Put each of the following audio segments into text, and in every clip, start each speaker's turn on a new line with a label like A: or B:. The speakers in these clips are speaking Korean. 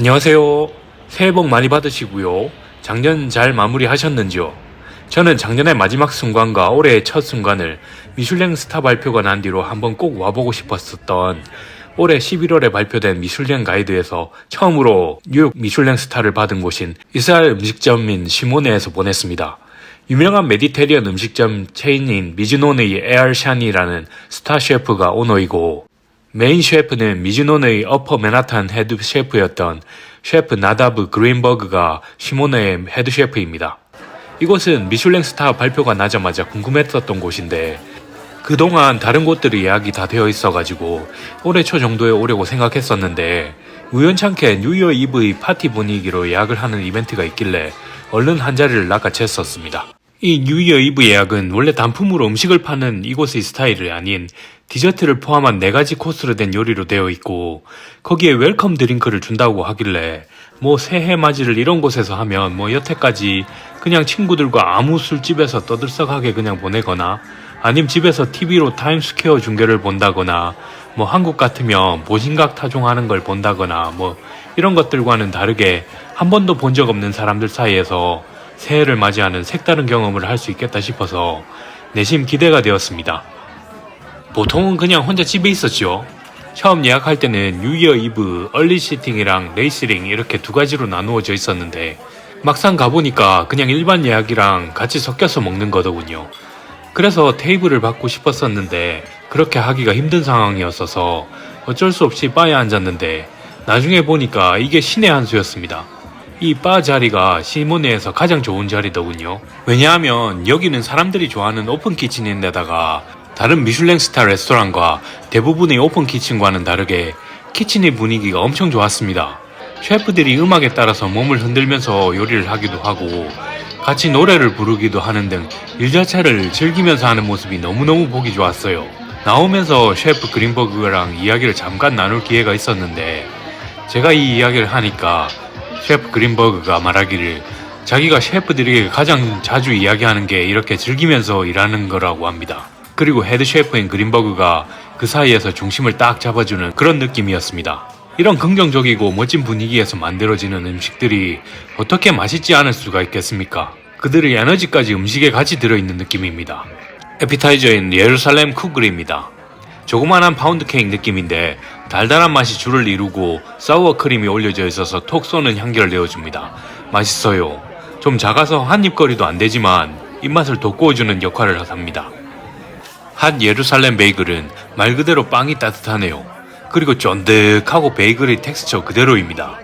A: 안녕하세요. 새해 복 많이 받으시고요. 작년 잘 마무리하셨는지요? 저는 작년의 마지막 순간과 올해의 첫 순간을 미슐랭 스타 발표가 난 뒤로 한번 꼭 와보고 싶었었던 올해 11월에 발표된 미슐랭 가이드에서 처음으로 뉴욕 미슐랭 스타를 받은 곳인 이스라엘 음식점인 시모네에서 보냈습니다. 유명한 메디테리언 음식점 체인인 미즈논의 에알 샨이라는 스타 셰프가 오너이고, 메인 셰프는 미즈논의 어퍼 맨하탄 헤드 셰프였던 셰프 나다브 그린버그가 시모네의 헤드 셰프입니다. 이곳은 미슐랭 스타 발표가 나자마자 궁금했었던 곳인데 그동안 다른 곳들의 예약이 다 되어 있어가지고 올해 초 정도에 오려고 생각했었는데 우연찮게 뉴이어 이브의 파티 분위기로 예약을 하는 이벤트가 있길래 얼른 한 자리를 낚아챘었습니다. 이 뉴이어 이브 예약은 원래 단품으로 음식을 파는 이곳의 스타일이 아닌 디저트를 포함한 4가지 코스로 된 요리로 되어 있고, 거기에 웰컴 드링크를 준다고 하길래 새해 맞이를 이런 곳에서 하면 여태까지 그냥 친구들과 아무 술집에서 떠들썩하게 그냥 보내거나 아니면 집에서 TV로 타임스퀘어 중계를 본다거나 한국 같으면 보신각 타종하는 걸 본다거나 이런 것들과는 다르게 한 번도 본 적 없는 사람들 사이에서 새해를 맞이하는 색다른 경험을 할 수 있겠다 싶어서 내심 기대가 되었습니다. 보통은 그냥 혼자 집에 있었죠. 처음 예약할 때는 뉴이어 이브, 얼리 시팅이랑 레이스링 이렇게 2가지로 나누어져 있었는데 막상 가보니까 그냥 일반 예약이랑 같이 섞여서 먹는 거더군요. 그래서 테이블을 받고 싶었었는데 그렇게 하기가 힘든 상황이었어서 어쩔 수 없이 바에 앉았는데 나중에 보니까 이게 신의 한 수였습니다. 이 바 자리가 시모네에서 가장 좋은 자리더군요. 왜냐하면 여기는 사람들이 좋아하는 오픈 키친인데다가 다른 미슐랭 스타 레스토랑과 대부분의 오픈 키친과는 다르게 키친의 분위기가 엄청 좋았습니다. 셰프들이 음악에 따라서 몸을 흔들면서 요리를 하기도 하고 같이 노래를 부르기도 하는 등 일 자체를 즐기면서 하는 모습이 너무너무 보기 좋았어요. 나오면서 셰프 그린버그랑 이야기를 잠깐 나눌 기회가 있었는데 제가 이 이야기를 하니까 셰프 그린버그가 말하기를 자기가 셰프들에게 가장 자주 이야기하는 게 이렇게 즐기면서 일하는 거라고 합니다. 그리고 헤드 셰프인 그린버그가 그 사이에서 중심을 딱 잡아주는 그런 느낌이었습니다. 이런 긍정적이고 멋진 분위기에서 만들어지는 음식들이 어떻게 맛있지 않을 수가 있겠습니까? 그들의 에너지까지 음식에 같이 들어있는 느낌입니다. 에피타이저인 예루살렘 쿠글입니다. 조그만한 파운드 케이크 느낌인데 달달한 맛이 줄을 이루고 사우어 크림이 올려져 있어서 톡 쏘는 향기를 내어줍니다. 맛있어요. 좀 작아서 한입거리도 안 되지만 입맛을 돋구어주는 역할을 합니다. 핫 예루살렘 베이글은 말 그대로 빵이 따뜻하네요. 그리고 쫀득하고 베이글의 텍스처 그대로입니다.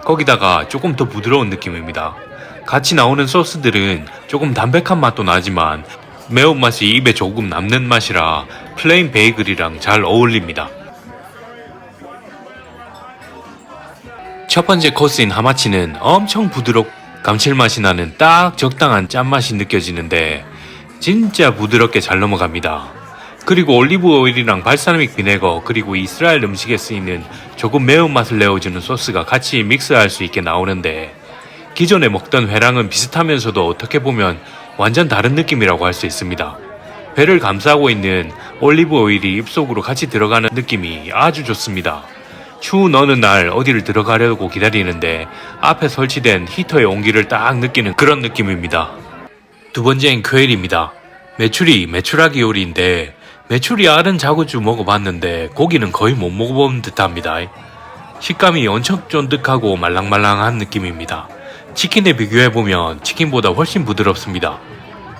A: 거기다가 조금 더 부드러운 느낌입니다. 같이 나오는 소스들은 조금 담백한 맛도 나지만 매운맛이 입에 조금 남는 맛이라 플레인 베이글이랑 잘 어울립니다. 첫 번째 코스인 하마치는 엄청 부드럽고 감칠맛이 나는 딱 적당한 짠맛이 느껴지는데 진짜 부드럽게 잘 넘어갑니다. 그리고 올리브 오일이랑 발사믹 비네거 그리고 이스라엘 음식에 쓰이는 조금 매운맛을 내어주는 소스가 같이 믹스할 수 있게 나오는데 기존에 먹던 회랑은 비슷하면서도 어떻게 보면 완전 다른 느낌이라고 할 수 있습니다. 회를 감싸고 있는 올리브 오일이 입속으로 같이 들어가는 느낌이 아주 좋습니다. 추운 어느 날 어디를 들어가려고 기다리는데 앞에 설치된 히터의 온기를 딱 느끼는 그런 느낌입니다. 두 번째인 퀘일입니다. 메추라기 요리인데 메추리 알은 자구주 먹어봤는데 고기는 거의 못 먹어본 듯합니다. 식감이 엄청 쫀득하고 말랑말랑한 느낌입니다. 치킨에 비교해보면 치킨보다 훨씬 부드럽습니다.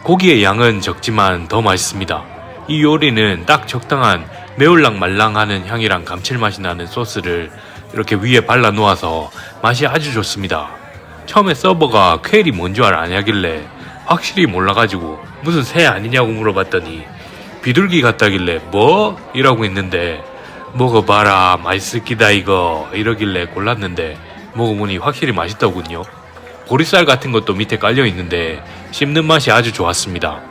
A: 고기의 양은 적지만 더 맛있습니다. 이 요리는 딱 적당한 매울랑 말랑하는 향이랑 감칠맛이 나는 소스를 이렇게 위에 발라 놓아서 맛이 아주 좋습니다. 처음에 서버가 퀘일이 뭔 줄 아냐길래 확실히 몰라가지고 무슨 새 아니냐고 물어봤더니 비둘기 같다길래 뭐? 이라고 했는데 먹어봐라 맛있을 기다 이거 이러길래 골랐는데 먹어보니 확실히 맛있더군요. 보리쌀 같은 것도 밑에 깔려 있는데 씹는 맛이 아주 좋았습니다.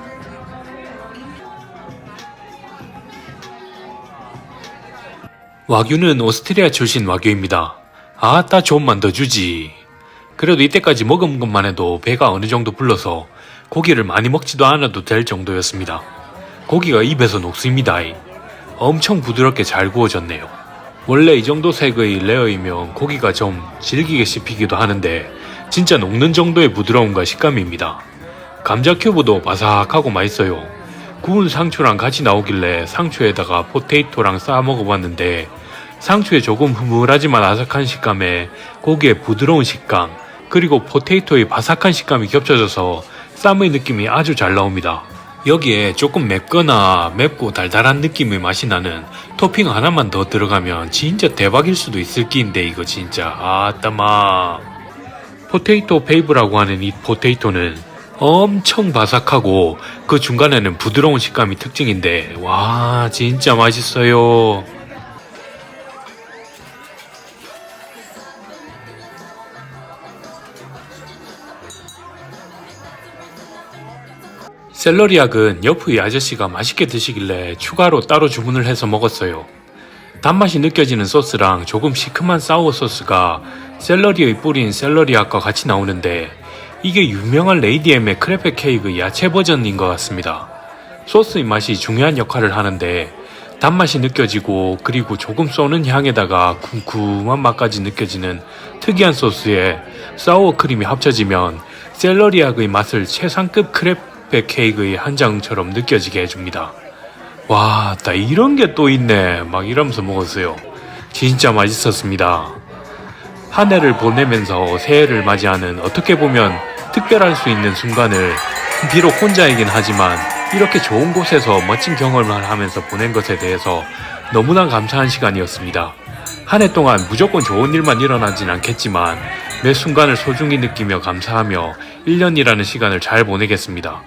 A: 와규는 오스트리아 출신 와규입니다. 아따 좀만 더 주지. 그래도 이때까지 먹은 것만 해도 배가 어느 정도 불러서 고기를 많이 먹지도 않아도 될 정도였습니다. 고기가 입에서 녹습니다. 엄청 부드럽게 잘 구워졌네요. 원래 이 정도 색의 레어이면 고기가 좀 질기게 씹히기도 하는데 진짜 녹는 정도의 부드러움과 식감입니다. 감자 큐브도 바삭하고 맛있어요. 구운 상추랑 같이 나오길래 상추에다가 포테이토랑 싸 먹어봤는데 상추에 조금 흐물하지만 아삭한 식감에 고기의 부드러운 식감 그리고 포테이토의 바삭한 식감이 겹쳐져서 쌈의 느낌이 아주 잘 나옵니다. 여기에 조금 맵거나 맵고 달달한 느낌의 맛이 나는 토핑 하나만 더 들어가면 진짜 대박일 수도 있을 끼인데 이거 진짜 아따마. 포테이토 페이브라고 하는 이 포테이토는 엄청 바삭하고 그 중간에는 부드러운 식감이 특징인데 와 진짜 맛있어요. 샐러리약은 옆의 아저씨가 맛있게 드시길래 추가로 따로 주문을 해서 먹었어요. 단맛이 느껴지는 소스랑 조금 시큼한 사워 소스가 샐러리의 뿌린 샐러리약과 같이 나오는데 이게 유명한 레이디엠의 크레페 케이크 야채 버전인 것 같습니다. 소스의 맛이 중요한 역할을 하는데 단맛이 느껴지고 그리고 조금 쏘는 향에다가 쿰쿰한 맛까지 느껴지는 특이한 소스에 사워 크림이 합쳐지면 샐러리약의 맛을 최상급 크레페 케이크의 한 장처럼 느껴지게 해줍니다. 와, 나 이런 게 또 있네 막 이러면서 먹었어요. 진짜 맛있었습니다. 한 해를 보내면서 새해를 맞이하는 어떻게 보면 특별할 수 있는 순간을 비록 혼자이긴 하지만 이렇게 좋은 곳에서 멋진 경험을 하면서 보낸 것에 대해서 너무나 감사한 시간이었습니다. 한 해 동안 무조건 좋은 일만 일어나진 않겠지만 매 순간을 소중히 느끼며 감사하며 1년이라는 시간을 잘 보내겠습니다.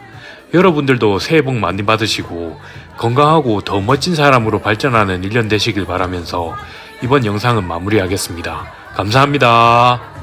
A: 여러분들도 새해 복 많이 받으시고 건강하고 더 멋진 사람으로 발전하는 1년 되시길 바라면서 이번 영상은 마무리하겠습니다. 감사합니다.